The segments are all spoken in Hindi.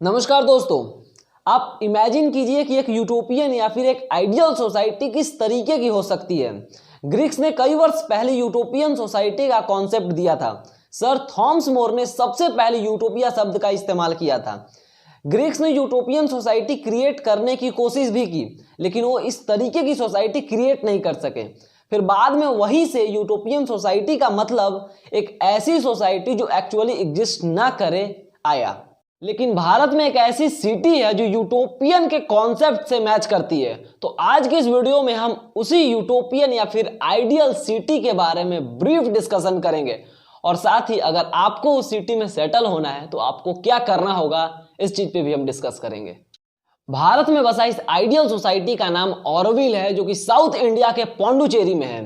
नमस्कार दोस्तों, आप इमेजिन कीजिए कि एक यूटोपियन या फिर एक आइडियल सोसाइटी किस तरीके की हो सकती है। ग्रीक्स ने कई वर्ष पहले यूटोपियन सोसाइटी का कॉन्सेप्ट दिया था। सर थॉमस मोर ने सबसे पहले यूटोपिया शब्द का इस्तेमाल किया था। ग्रीक्स ने यूटोपियन सोसाइटी क्रिएट करने की कोशिश भी की, लेकिन वो इस तरीके की सोसाइटी क्रिएट नहीं कर सके। फिर बाद में वहीं से यूटोपियन सोसाइटी का मतलब एक ऐसी सोसाइटी जो एक्चुअली एग्जिस्ट ना करे आया। लेकिन भारत में एक ऐसी सिटी है जो यूटोपियन के कॉन्सेप्ट से मैच करती है। तो आज की इस वीडियो में हम उसी यूटोपियन या फिर आइडियल सिटी के बारे में ब्रीफ डिस्कशन करेंगे, और साथ ही अगर आपको उस सिटी में सेटल होना है तो आपको क्या करना होगा इस चीज पे भी हम डिस्कस करेंगे। भारत में बसा इस आइडियल सोसाइटी का नाम ऑरोविल है, जो कि साउथ इंडिया के पौंडुचेरी में है।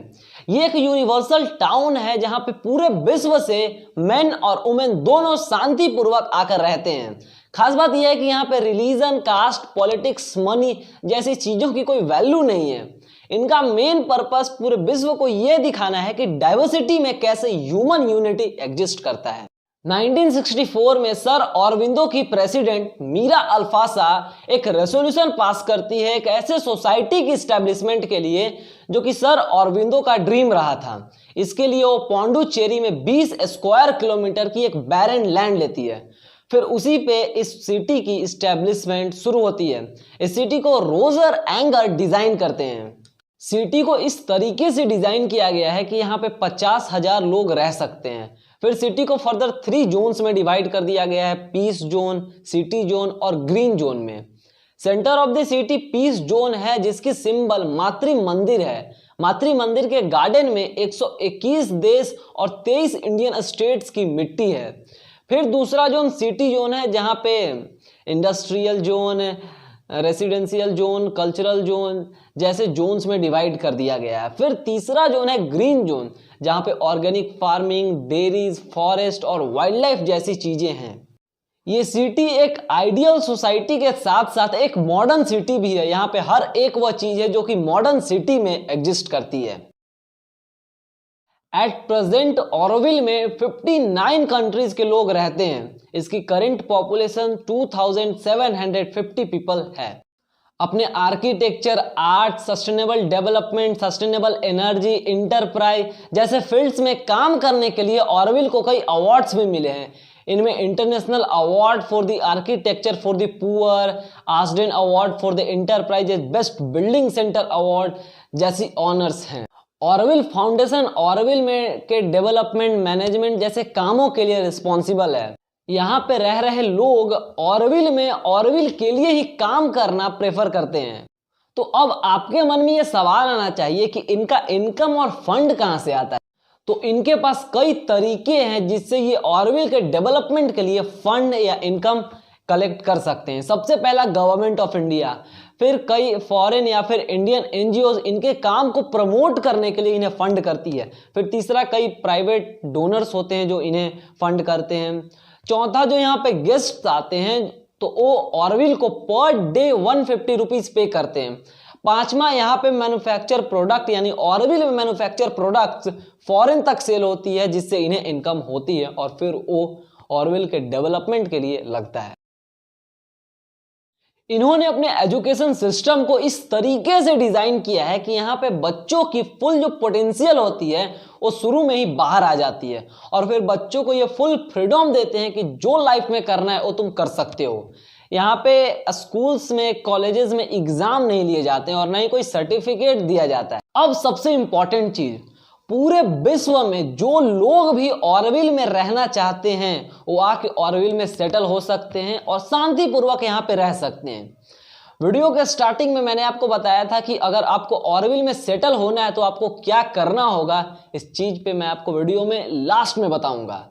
ये एक यूनिवर्सल टाउन है जहां पे पूरे विश्व से मेन और वुमेन दोनों शांतिपूर्वक आकर रहते हैं। खास बात यह है कि यहाँ पे रिलीजन, कास्ट, पॉलिटिक्स, मनी जैसी चीजों की कोई वैल्यू नहीं है। इनका मेन पर्पस पूरे विश्व को यह दिखाना है कि डाइवर्सिटी में कैसे ह्यूमन यूनिटी एग्जिस्ट करता है। 1964 में सर ऑरबिंदो की प्रेसिडेंट मीरा अल्फासा एक रेजोल्यूशन पास करती है एक ऐसे सोसाइटी की स्टैब्लिशमेंट के लिए जो कि सर ऑरबिंदो का ड्रीम रहा था। इसके लिए वो पौंडुचेरी में 20 स्क्वायर किलोमीटर की एक बैरन लैंड लेती है। फिर उसी पे इस सिटी की स्टैब्लिशमेंट शुरू होती है। इस सिटी को रोजर एंगर डिजाइन करते हैं। सिटी को इस तरीके से डिजाइन किया गया है कि यहाँ पे 50,000 लोग रह सकते हैं। फिर सिटी को फर्दर 3 जोन्स में डिवाइड कर दिया गया है, पीस जोन, सिटी जोन और ग्रीन जोन में। Center of the city peace zone है, जिसकी सिंबल मातृ मंदिर है। मातृ मंदिर के गार्डन में 121 देश और 23 इंडियन स्टेट्स की मिट्टी है। फिर दूसरा जोन सिटी जोन है, जहाँ पे industrial zone, residential zone, cultural zone जैसे जोन्स में डिवाइड कर दिया गया है। फिर तीसरा जोन है ग्रीन जोन, जहां पे ऑर्गेनिक फार्मिंग, डेयरीज, फॉरेस्ट और वाइल्ड लाइफ जैसी चीजें हैं। ये सिटी एक आइडियल सोसाइटी के साथ साथ एक मॉडर्न सिटी भी है। यहाँ पे हर एक वह चीज है जो कि मॉडर्न सिटी में एग्जिस्ट करती है। एट प्रेजेंट ऑरोविल में 59 कंट्रीज के लोग रहते हैं। इसकी करंट पॉपुलेशन 2750 पीपल है। अपने architecture, art, sustainable development, sustainable energy, enterprise जैसे फील्ड्स में काम करने के लिए ऑरोविल को कई अवार्ड्स भी मिले हैं। इनमें international award for the architecture for the poor, Ashden award for the enterprises, best building centre award जैसी ऑनर्स हैं। ऑरोविल फाउंडेशन ऑरोविल में के डेवलपमेंट, मैनेजमेंट जैसे कामों के लिए रिस्पॉन्सिबल है। यहाँ पे रह रहे लोग ऑरोविल में ऑरोविल के लिए ही काम करना प्रेफर करते हैं। तो अब आपके मन में ये सवाल आना चाहिए कि इनका इनकम और फंड कहाँ से आता है। तो इनके पास कई तरीके हैं जिससे ये ऑरोविल के डेवलपमेंट के लिए फंड या इनकम कलेक्ट कर सकते हैं। सबसे पहला गवर्नमेंट ऑफ इंडिया, फिर कई फॉरेन या फिर इंडियन एनजीओ इनके काम को प्रमोट करने के लिए इन्हें फंड करती है। फिर तीसरा कई प्राइवेट डोनर्स होते हैं जो इन्हें फंड करते हैं। चौथा जो यहाँ पे गेस्ट आते हैं तो वो ऑरोविल को पर डे 150 रुपीज पे करते हैं। पांचवा यहाँ पे मैन्युफैक्चर प्रोडक्ट यानी ऑरोविल में मैन्युफैक्चर प्रोडक्ट्स फॉरेन तक सेल होती है, जिससे इन्हें इनकम होती है और फिर वो ऑरोविल के डेवलपमेंट के लिए लगता है। इन्होंने अपने एजुकेशन सिस्टम को इस तरीके से डिजाइन किया है कि यहाँ पे बच्चों की फुल जो पोटेंशियल होती है वो शुरू में ही बाहर आ जाती है, और फिर बच्चों को ये फुल फ्रीडम देते हैं कि जो लाइफ में करना है वो तुम कर सकते हो। यहाँ पे स्कूल्स में, कॉलेजेस में एग्जाम नहीं लिए जाते हैं और ना ही कोई सर्टिफिकेट दिया जाता है। अब सबसे इंपॉर्टेंट चीज, पूरे विश्व में जो लोग भी ऑरोविल में रहना चाहते हैं वो आके ऑरोविल में सेटल हो सकते हैं और शांतिपूर्वक यहाँ पे रह सकते हैं। वीडियो के स्टार्टिंग में मैंने आपको बताया था कि अगर आपको ऑरोविल में सेटल होना है तो आपको क्या करना होगा। इस चीज पे मैं आपको वीडियो में लास्ट में बताऊंगा।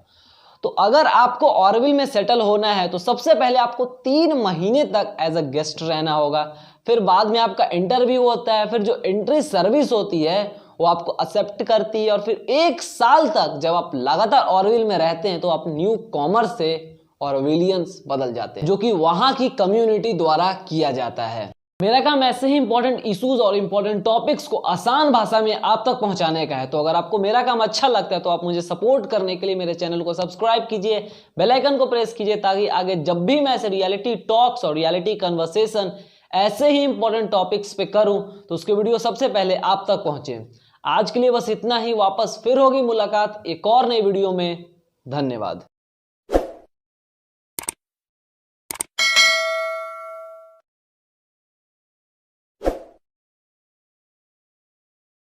तो अगर आपको ऑरोविल में सेटल होना है तो सबसे पहले आपको 3 महीने तक एज अ गेस्ट रहना होगा। फिर बाद में आपका इंटरव्यू होता है। फिर जो एंट्री सर्विस होती है वो आपको एक्सेप्ट करती है, और फिर 1 साल तक जब आप लगातार ऑरोविल में रहते हैं तो आप न्यू कॉमर्स से ऑरोविलियंस बदल जाते हैं, जो कि वहां की कम्युनिटी द्वारा किया जाता है। मेरा काम ऐसे ही इंपॉर्टेंट इश्यूज और इंपॉर्टेंट टॉपिक्स को आसान भाषा में आप तक पहुंचाने का है। तो अगर आपको मेरा काम अच्छा लगता है तो आप मुझे सपोर्ट करने के लिए मेरे चैनल को सब्सक्राइब कीजिए, बेल आइकन को प्रेस कीजिए, ताकि आगे जब भी मैं ऐसे रियलिटी टॉक्स और रियलिटी कन्वर्सेशन ऐसे ही इंपॉर्टेंट टॉपिक्स पे करूं तो उसके वीडियो सबसे पहले आप तक पहुंचे। आज के लिए बस इतना ही। वापस फिर होगी मुलाकात एक और नई वीडियो में। धन्यवाद।